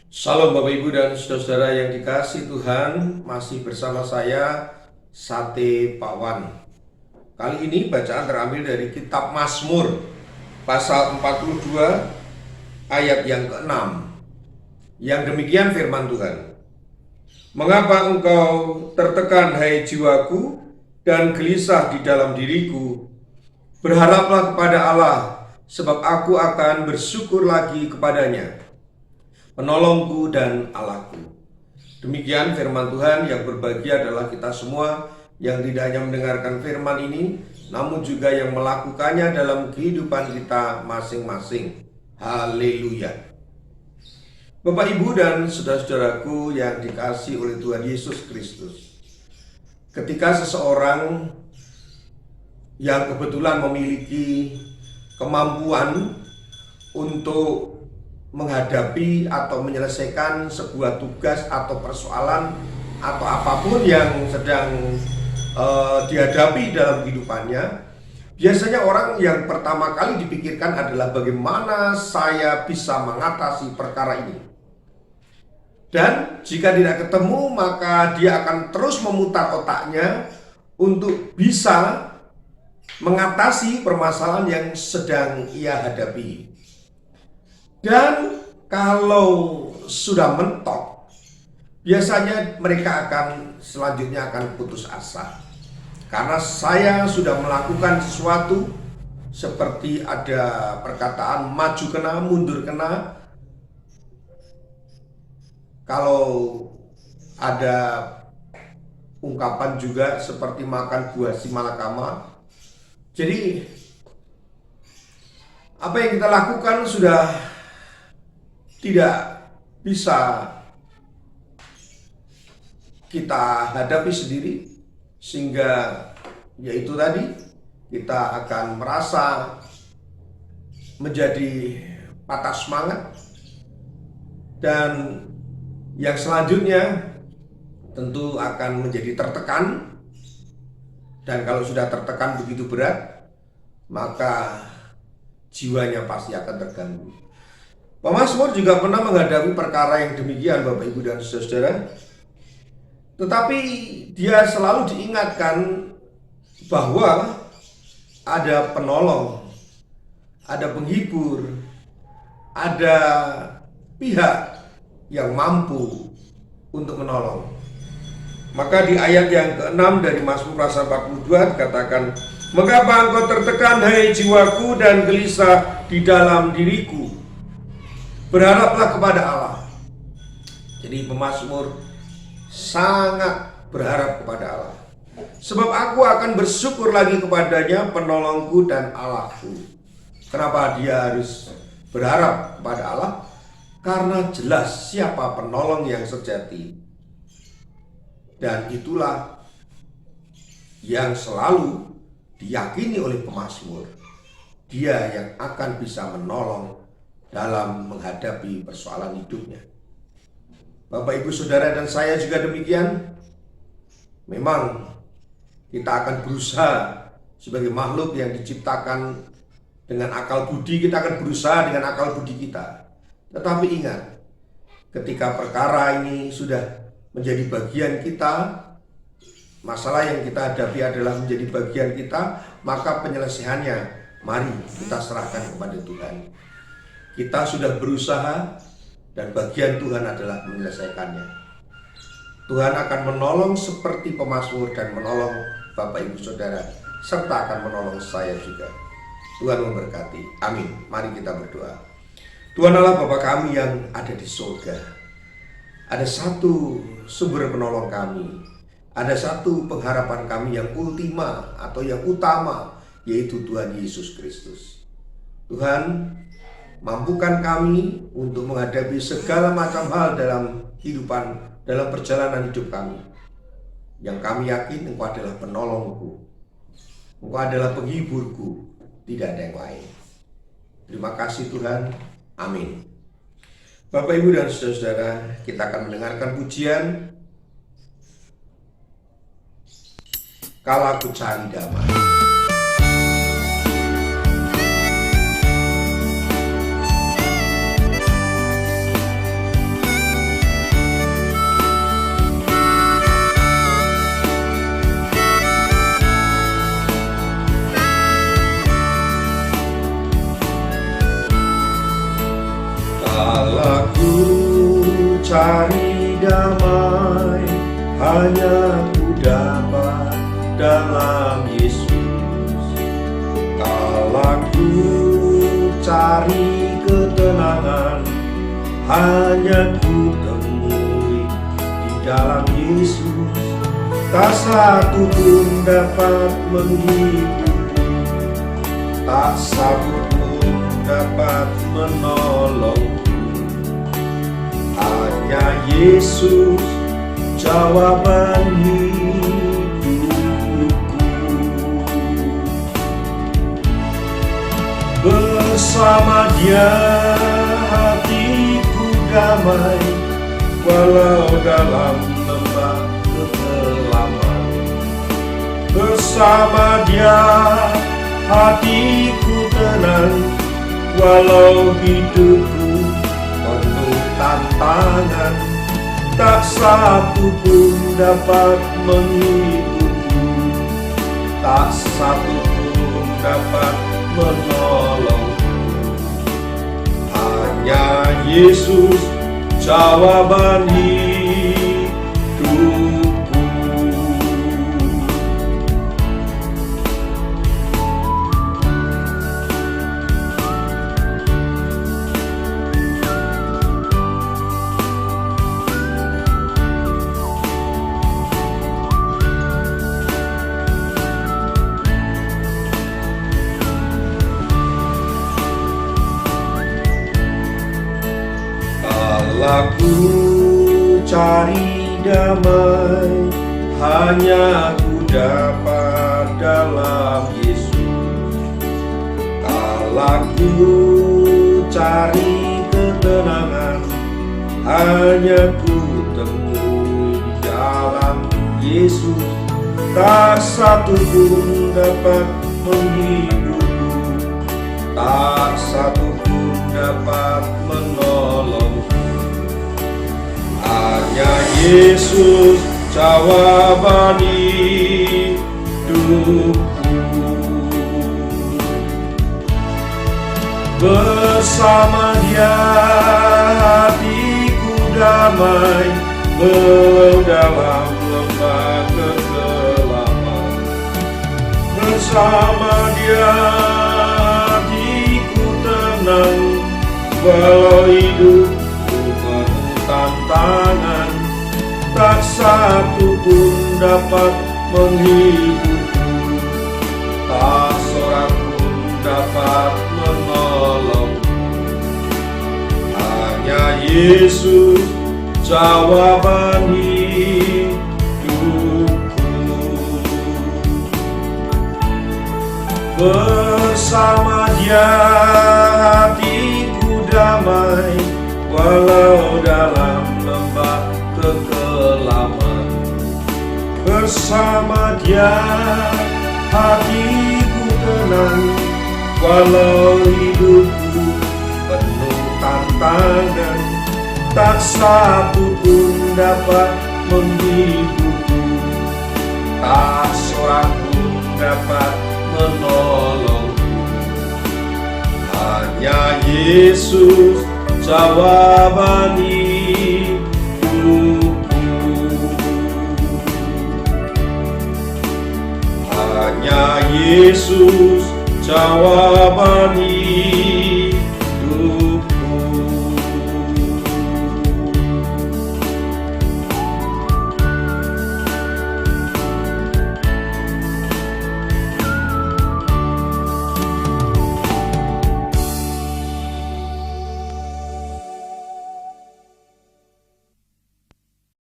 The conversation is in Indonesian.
Salam Bapak Ibu dan saudara-saudara yang dikasihi Tuhan, masih bersama saya Sate Pawan. Kali ini bacaan terambil dari kitab Mazmur pasal 42 ayat yang ke-6. Yang demikian firman Tuhan. Mengapa engkau tertekan hai jiwaku dan gelisah di dalam diriku? Berharaplah kepada Allah, sebab aku akan bersyukur lagi kepadanya, penolongku dan Allahku. Demikian firman Tuhan. Yang berbahagia adalah kita semua yang tidak hanya mendengarkan firman ini, namun juga yang melakukannya dalam kehidupan kita masing-masing. Haleluya. Bapak, Ibu, dan saudara-saudaraku yang dikasihi oleh Tuhan Yesus Kristus, ketika seseorang yang kebetulan memiliki kemampuan untuk menghadapi atau menyelesaikan sebuah tugas atau persoalan atau apapun yang sedang dihadapi dalam kehidupannya, biasanya orang yang pertama kali dipikirkan adalah bagaimana saya bisa mengatasi perkara ini. Dan jika tidak ketemu, maka dia akan terus memutar otaknya untuk bisa mengatasi permasalahan yang sedang ia hadapi. Dan kalau sudah mentok, biasanya mereka selanjutnya akan putus asa. Karena saya sudah melakukan sesuatu, seperti ada perkataan maju kena, mundur kena. Kalau ada ungkapan juga seperti makan buah si malakama. Jadi apa yang kita lakukan sudah tidak bisa kita hadapi sendiri, sehingga yaitu tadi kita akan merasa menjadi patah semangat. Dan yang selanjutnya tentu akan menjadi tertekan. Dan kalau sudah tertekan begitu berat, maka jiwanya pasti akan terganggu. Pemazmur juga pernah menghadapi perkara yang demikian, Bapak, Ibu, dan saudara. Tetapi dia selalu diingatkan bahwa ada penolong, ada penghibur, ada pihak yang mampu untuk menolong. Maka di ayat yang ke-6 dari Mazmur pasal 42 dikatakan, mengapa engkau tertekan hai jiwaku dan gelisah di dalam diriku? Berharaplah kepada Allah. Jadi pemazmur sangat berharap kepada Allah. Sebab aku akan bersyukur lagi kepadanya, penolongku dan Allahku. Kenapa dia harus berharap kepada Allah? Karena jelas siapa penolong yang sejati. Dan itulah yang selalu diyakini oleh pemazmur. Dia yang akan bisa menolong dalam menghadapi persoalan hidupnya. Bapak, Ibu, saudara, dan saya juga demikian. Memang kita akan berusaha sebagai makhluk yang diciptakan dengan akal budi, kita akan berusaha dengan akal budi kita. Tetapi ingat, ketika perkara ini sudah menjadi bagian kita, masalah yang kita hadapi adalah menjadi bagian kita, maka penyelesaiannya mari kita serahkan kepada Tuhan. Kita sudah berusaha dan bagian Tuhan adalah menyelesaikannya. Tuhan akan menolong seperti pemazmur dan menolong Bapak, Ibu, saudara, serta akan menolong saya juga. Tuhan memberkati. Amin. Mari kita berdoa. Tuhan Allah Bapa kami yang ada di surga, ada satu sumber penolong kami, ada satu pengharapan kami yang ultima atau yang utama, yaitu Tuhan Yesus Kristus. Tuhan, mampukan kami untuk menghadapi segala macam hal dalam kehidupan, dalam perjalanan hidup kami. Yang kami yakin Engkau adalah penolongku, Engkau adalah penghiburku, tidak ada yang lain. Terima kasih Tuhan, amin. Bapak, Ibu, dan saudara-saudara, kita akan mendengarkan pujian Kala Ku Cari Damai. cari damai, hanya ku dapat dalam Yesus. Kala ku cari ketenangan, hanya ku temui di dalam Yesus. Tak satu pun dapat menghibur, tak satu pun dapat menolong. Hanya Yesus jawaban hidupku. Bersama Dia hatiku damai, walau dalam lembah kekelaman. Bersama Dia hatiku tenang, walau hidupku penuh tantangan. Tak satu pun dapat menghiburku, tak satu pun dapat menolongku. Hanya Yesus jawaban hidupku. Aku cari damai, hanya ku dapat dalam Yesus. Kala ku cari ketenangan, hanya ku temui dalam Yesus. Tak satu pun dapat menghiburku, tak satu pun dapat menolongku. Hanya Yesus jawaban hidupku. Bersama Dia hatiku damai, walau dalam lembah kekelaman. Bersama Dia hatiku tenang, walau hidupku penuh tantangan. Tak satu pun dapat menghiburku, tak seorang pun dapat menolongku. Hanya Yesus jawaban hidupku. Bersama Dia hatiku damai, walau dalam lembah kekelaman. Bersama Dia hatiku tenang, walau hidupku penuh tantangan. Tak satu pun dapat menghiburku, tak seorang pun dapat menolongku. Hanya Yesus jawaban hidupku. Hanya Yesus jawaban hidupku.